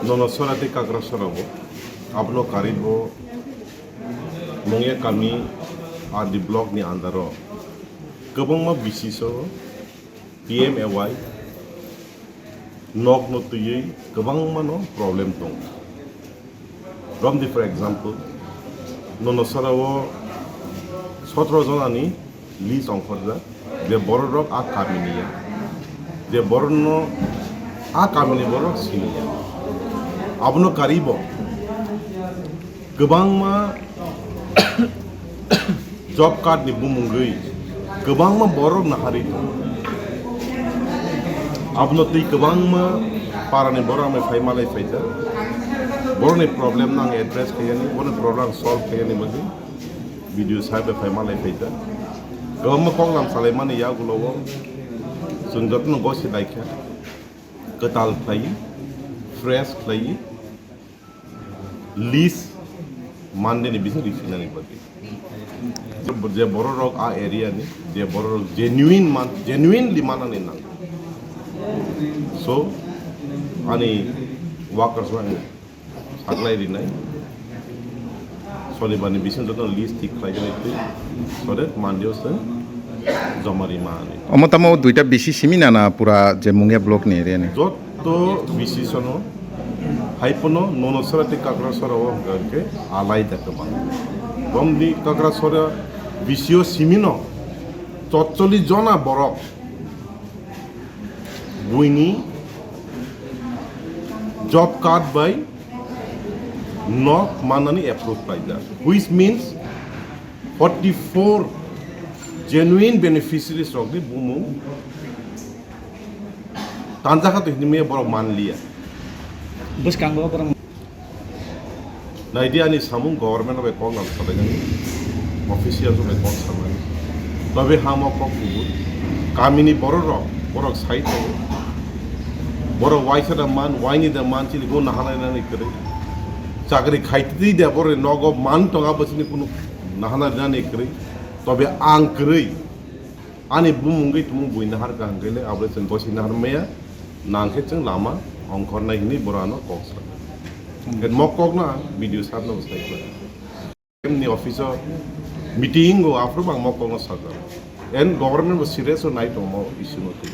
nono sorati kakra sorabo abno karibo mongya kami di blog ni andaro kebong ma bisiso PMAY nok no tuye kebang mano problem tong Romdi for example nono sorabo 17 John ani lis ongkorda de borok a kaminiya de borno a kamini borok siniya abno karibo kebang ma job card ni bumungui kebang ma borok na hari abno ti kebang ma para ni borok me fai malai faita borok ni problem nang address kaya ni borok problem solve kaya ni bagi video saya fai malai faita kebang ma kong lam Sulaiman ya gulowo sunjat no gosi daikya ketal play fresh play list mande ni bisa rifina ni bagi je borok a area ni je borok genuinely mana ni nang so ani workers wang saklai ri nai soli bani bisa joto list ঠিক লাগে ni so that mande ose জমারি মানে অমতামো দুইটা বেশি সিমিনা না পুরা যে Mongia block নিয়ে রে নে যত বিশেষণ হাইপনো ননসরাতে কাকরাসরা ওকে আলাই দেখতে মান বমদি কাকরাসরা বিশিও সিমিনো 44 জনা বরক বুইনি জব কার্ড বাই নক মানানি অ্যাপ্রুভ পাইলা which means 44 genuine beneficiaries of the bumu tanjaka to hini me boro man liya bus kanggo parang na idea ni samung government of ekong al sadagani officials of ekong samani tobe hamo kok kubu kamini boro site boro waisa da man waini da man chili go nahana na ni kare chakri khaiti de boro nogo man tonga basini kunu nahana na ni kare তবে আংক্রই আনি বুমুঙ্গই তুমু Bruyne হার গাঙ্গেলে আবরে chain বসি নাহার মেয়া নাংখে chain Lama অংখর নাইনি বরানো কক্সা N মকক না video সাবনা বসাই করে এমনি officer meeting গো আফরো বাং মকক না সাগা এন গভর্নমেন্ট সিরিয়াস নাইট মো ইস্যু নতি